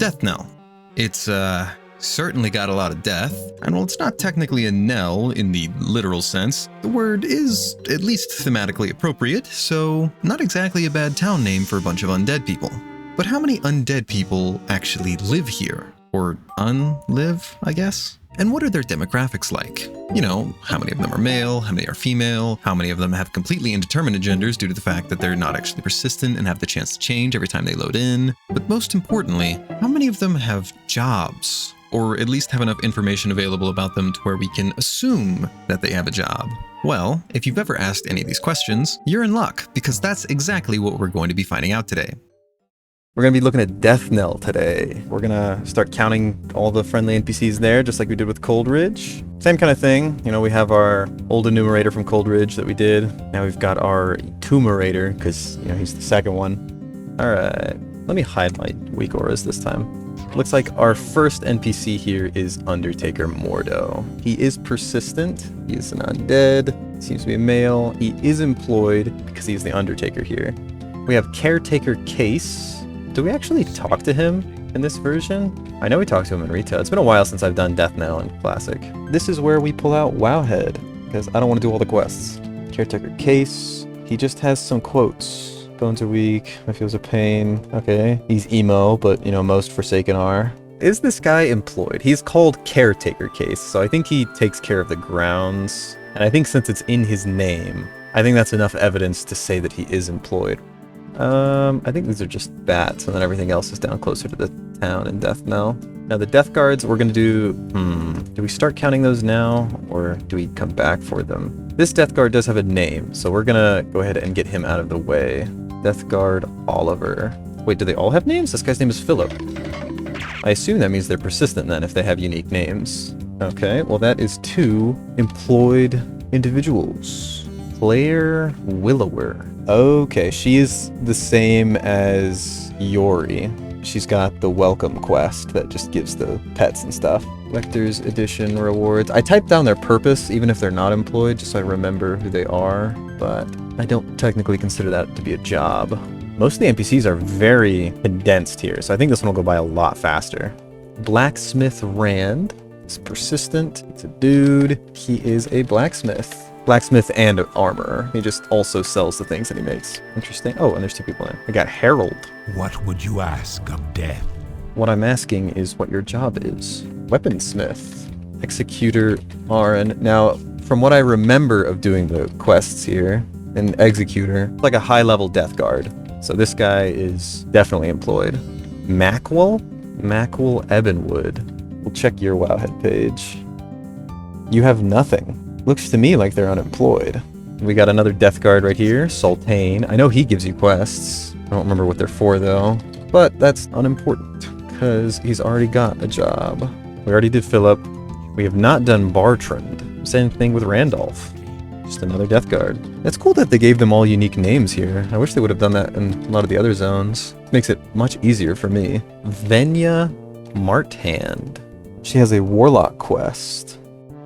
Deathknell. It's, certainly got a lot of death, and while it's not technically a knell in the literal sense, the word is at least thematically appropriate, so not exactly a bad town name for a bunch of undead people. But how many undead people actually live here? Or unlive, I guess? And what are their demographics like? You know, how many of them are male, how many are female, how many of them have completely indeterminate genders due to the fact that they're not actually persistent and have the chance to change every time they load in. But most importantly, how many of them have jobs? Or at least have enough information available about them to where we can assume that they have a job? Well, if you've ever asked any of these questions, you're in luck, because that's exactly what we're going to be finding out today. We're going to be looking at Deathknell today. We're going to start counting all the friendly NPCs there, just like we did with Coldridge. Same kind of thing. You know, we have our old enumerator from Coldridge that we did. Now we've got our enumerator, because, you know, he's the second one. All right. Let me hide my weak auras this time. Looks like our first NPC here is Undertaker Mordo. He is persistent. He is an undead. Seems to be a male. He is employed because he's the Undertaker here. We have Caretaker Case. Do we actually talk to him in this version? I know we talked to him in Retail. It's been a while since I've done Deathknell in Classic. This is where we pull out Wowhead, because I don't want to do all the quests. Caretaker Case. He just has some quotes. Bones are weak. My feels a pain. Okay. He's emo, but, you know, most Forsaken are. Is this guy employed? He's called Caretaker Case, so I think he takes care of the grounds. And I think since it's in his name, I think that's enough evidence to say that he is employed. I think these are just bats, and then everything else is down closer to the town in Deathknell. Now the Death Guards, we're gonna do, do we start counting those now, or do we come back for them? This Death Guard does have a name, so we're gonna go ahead and get him out of the way. Death Guard Oliver. Wait, do they all have names? This guy's name is Philip. I assume that means they're persistent then if they have unique names. Okay, well that is 2 employed individuals. Claire Willower. Okay, she is the same as Yori. She's got the welcome quest that just gives the pets and stuff. Collector's Edition rewards. I typed down their purpose, even if they're not employed, just so I remember who they are, but I don't technically consider that to be a job. Most of the NPCs are very condensed here, so I think this one will go by a lot faster. Blacksmith Rand is persistent. It's a dude. He is a blacksmith. Blacksmith and armorer. He just also sells the things that he makes. Interesting. Oh, and there's 2 people in. I got Harold. What would you ask of death? What I'm asking is what your job is. Weaponsmith. Executor Aaron. Now, from what I remember of doing the quests here, an executor, like a high-level death guard. So this guy is definitely employed. Mackwell Ebenwood. We'll check your Wowhead page. You have nothing. Looks to me like they're unemployed. We got another death guard right here, Sultane. I know he gives you quests. I don't remember what they're for though. But that's unimportant, because he's already got a job. We already did Philip. We have not done Bartrand. Same thing with Randolph. Just another death guard. It's cool that they gave them all unique names here. I wish they would have done that in a lot of the other zones. Makes it much easier for me. Venya Marthand. She has a warlock quest.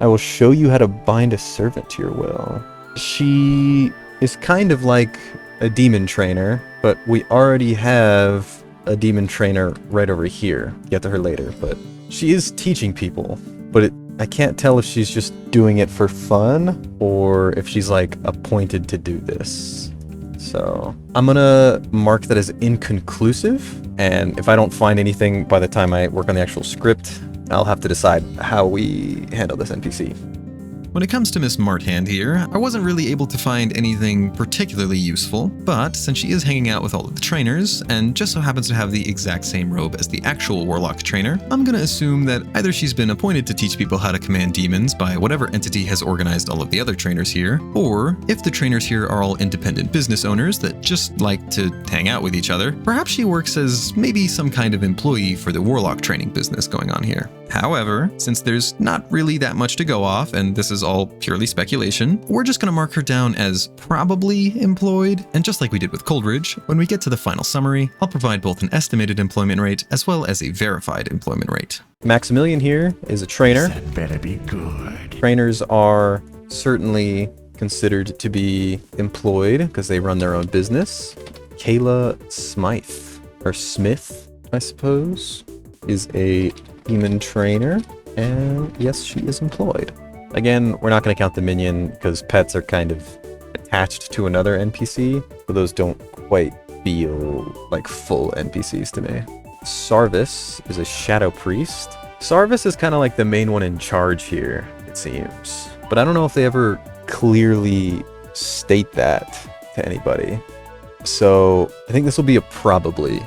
I will show you how to bind a servant to your will. She is kind of like a demon trainer, but we already have a demon trainer right over here. Get to her later, but she is teaching people, but I can't tell if she's just doing it for fun or if she's like appointed to do this. So I'm gonna mark that as inconclusive, and if I don't find anything by the time I work on the actual script, I'll have to decide how we handle this NPC. When it comes to Miss Marthand here, I wasn't really able to find anything particularly useful, but since she is hanging out with all of the trainers, and just so happens to have the exact same robe as the actual Warlock trainer, I'm gonna assume that either she's been appointed to teach people how to command demons by whatever entity has organized all of the other trainers here, or if the trainers here are all independent business owners that just like to hang out with each other, perhaps she works as maybe some kind of employee for the Warlock training business going on here. However, since there's not really that much to go off, and this is all purely speculation, we're just gonna mark her down as probably employed, and just like we did with Coldridge, when we get to the final summary, I'll provide both an estimated employment rate as well as a verified employment rate. Maximilian here is a trainer. That better be good. Trainers are certainly considered to be employed because they run their own business. Kayla Smythe, or Smith, I suppose. is a demon trainer. And yes, she is employed. Again, we're not going to count the minion because pets are kind of attached to another NPC, so those don't quite feel like full NPCs to me. Sarvis is a shadow priest. Sarvis is kind of like the main one in charge here, it seems. But I don't know if they ever clearly state that to anybody. So I think this will be a probably.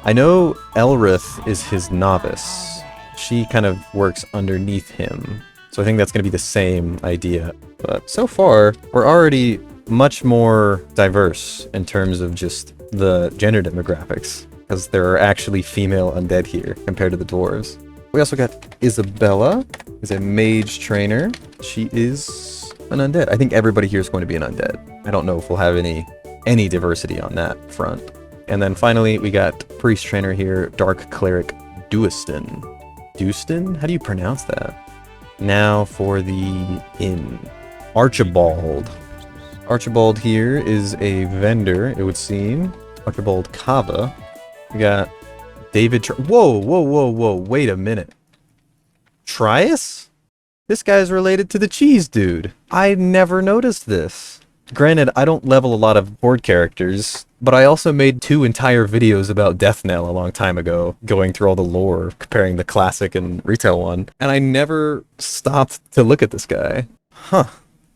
I know Elrith is his novice. She kind of works underneath him. So I think that's going to be the same idea. But so far, we're already much more diverse in terms of just the gender demographics, because there are actually female undead here compared to the dwarves. We also got Isabella, who's a mage trainer. She is an undead. I think everybody here is going to be an undead. I don't know if we'll have any diversity on that front. And then finally, we got priest trainer here, Dark Cleric Duistin. Duistin? How do you pronounce that? Now for the inn. Archibald. Archibald here is a vendor, it would seem. Archibald Kava. We got David. Whoa, wait a minute. Trias? This guy's related to the cheese dude. I never noticed this. Granted, I don't level a lot of horde characters, but I also made 2 entire videos about deathknell a long time ago, going through all the lore, comparing the classic and retail one, and I never stopped to look at this guy. Huh.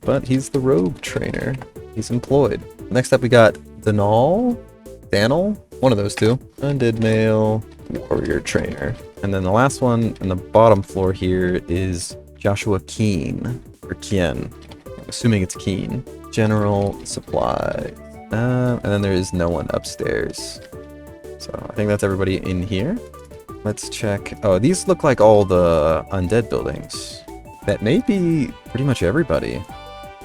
But he's the rogue trainer. He's employed. Next up we got Danal? One of those two. Undead male warrior trainer. And then the last one on the bottom floor here is Joshua Keen, or Kien. I'm assuming it's Keen. General supply. And then there is no one upstairs. So I think that's everybody in here. Let's check. Oh, these look like all the undead buildings. That may be pretty much everybody.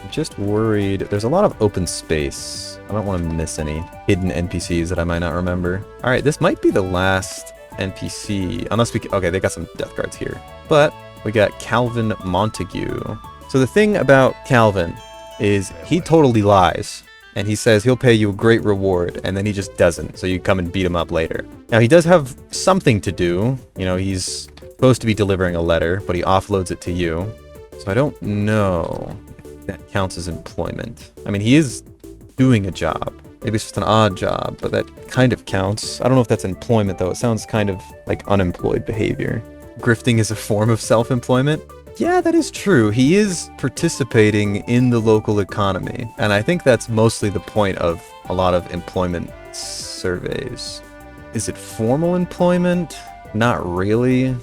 I'm just worried. There's a lot of open space. I don't want to miss any hidden NPCs that I might not remember. All right, this might be the last NPC. Unless we... Okay, they got some death guards here. But we got Calvin Montague. So the thing about Calvin is he totally lies. And he says he'll pay you a great reward, and then he just doesn't, so you come and beat him up later. Now, he does have something to do. You know, he's supposed to be delivering a letter, but he offloads it to you. So I don't know if that counts as employment. I mean, he is doing a job. Maybe it's just an odd job, but that kind of counts. I don't know if that's employment, though. It sounds kind of like unemployed behavior. Grifting is a form of self-employment. Yeah, that is true. He is participating in the local economy. And I think that's mostly the point of a lot of employment surveys. Is it formal employment? Not really.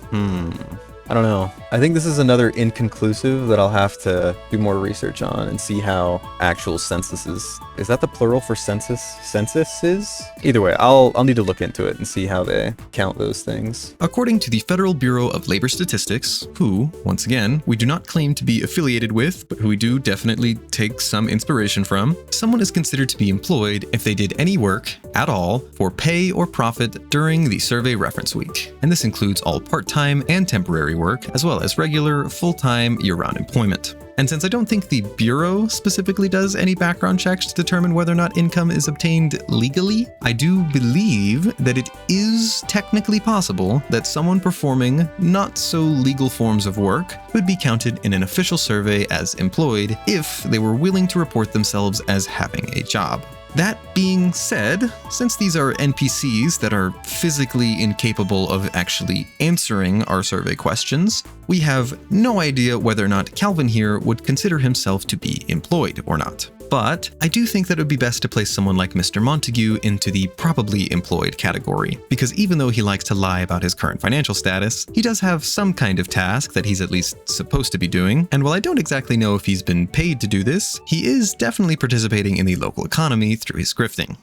I don't know. I think this is another inconclusive that I'll have to do more research on and see how actual censuses... Is that the plural for census? Censuses? Either way, I'll need to look into it and see how they count those things. According to the Federal Bureau of Labor Statistics, who, once again, we do not claim to be affiliated with, but who we do definitely take some inspiration from, someone is considered to be employed if they did any work at all for pay or profit during the survey reference week. And this includes all part-time and temporary work, as well as regular, full-time, year-round employment. And since I don't think the Bureau specifically does any background checks to determine whether or not income is obtained legally, I do believe that it is technically possible that someone performing not so legal forms of work would be counted in an official survey as employed if they were willing to report themselves as having a job. That being said, since these are NPCs that are physically incapable of actually answering our survey questions, we have no idea whether or not Calvin here would consider himself to be employed or not. But I do think that it would be best to place someone like Mr. Montague into the probably employed category, because even though he likes to lie about his current financial status, he does have some kind of task that he's at least supposed to be doing, and while I don't exactly know if he's been paid to do this, he is definitely participating in the local economy through his grifting.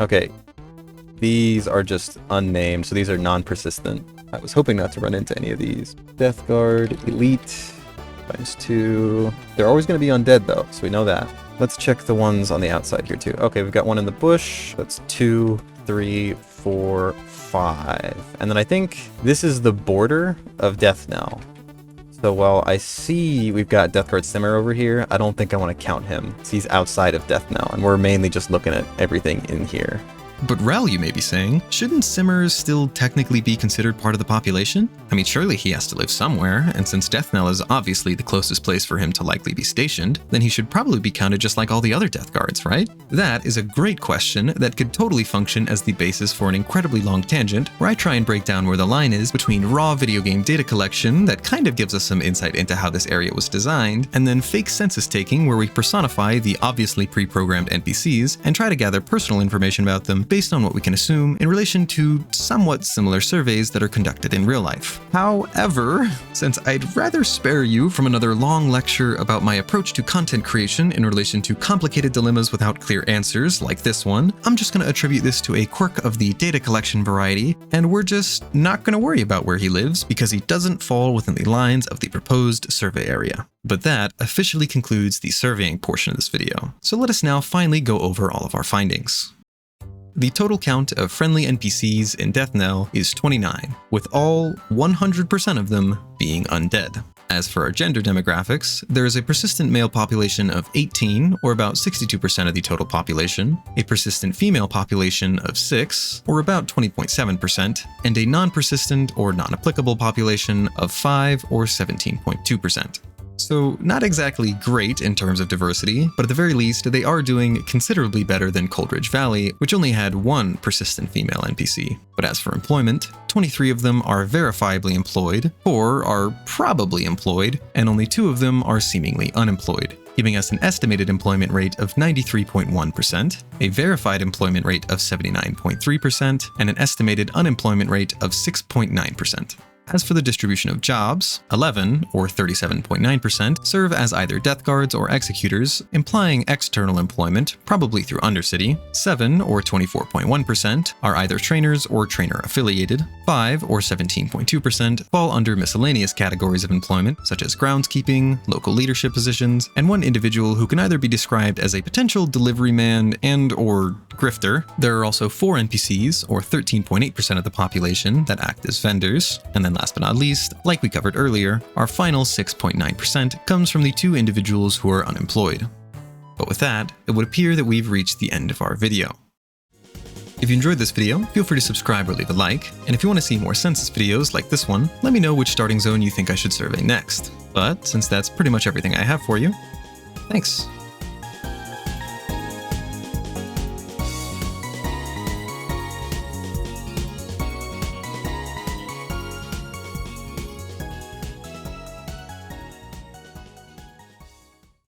Okay, these are just unnamed, so these are non-persistent. I was hoping not to run into any of these. Death Guard, Elite, ×2. They're always going to be undead though, so we know that. Let's check the ones on the outside here too. Okay, we've got one in the bush. That's 2, 3, 4, 5. And then I think this is the border of deathknell. So while I see we've got Death Guard Simmer over here, I don't think I want to count him. He's outside of deathknell, and we're mainly just looking at everything in here. But Rel, you may be saying, shouldn't Simmers still technically be considered part of the population? I mean, surely he has to live somewhere, and since Deathknell is obviously the closest place for him to likely be stationed, then he should probably be counted just like all the other Death Guards, right? That is a great question that could totally function as the basis for an incredibly long tangent, where I try and break down where the line is between raw video game data collection that kind of gives us some insight into how this area was designed, and then fake census taking where we personify the obviously pre-programmed NPCs and try to gather personal information about them based on what we can assume in relation to somewhat similar surveys that are conducted in real life. However, since I'd rather spare you from another long lecture about my approach to content creation in relation to complicated dilemmas without clear answers like this one, I'm just going to attribute this to a quirk of the data collection variety, and we're just not going to worry about where he lives because he doesn't fall within the lines of the proposed survey area. But that officially concludes the surveying portion of this video, so let us now finally go over all of our findings. The total count of friendly NPCs in Deathknell is 29, with all 100% of them being undead. As for our gender demographics, there is a persistent male population of 18, or about 62% of the total population, a persistent female population of 6, or about 20.7%, and a non-persistent or non-applicable population of 5, or 17.2%. So not exactly great in terms of diversity, but at the very least, they are doing considerably better than Coldridge Valley, which only had one persistent female NPC. But as for employment, 23 of them are verifiably employed, 4 are probably employed, and only 2 of them are seemingly unemployed, giving us an estimated employment rate of 93.1%, a verified employment rate of 79.3%, and an estimated unemployment rate of 6.9%. As for the distribution of jobs, 11, or 37.9%, serve as either death guards or executors, implying external employment, probably through Undercity. 7, or 24.1%, are either trainers or trainer-affiliated. 5, or 17.2%, fall under miscellaneous categories of employment, such as groundskeeping, local leadership positions, and one individual who can either be described as a potential delivery man and/or grifter. There are also 4 NPCs, or 13.8% of the population, that act as vendors. And then last but not least, like we covered earlier, our final 6.9% comes from the 2 individuals who are unemployed. But with that, it would appear that we've reached the end of our video. If you enjoyed this video, feel free to subscribe or leave a like, and if you want to see more census videos like this one, let me know which starting zone you think I should survey next. But since that's pretty much everything I have for you, thanks.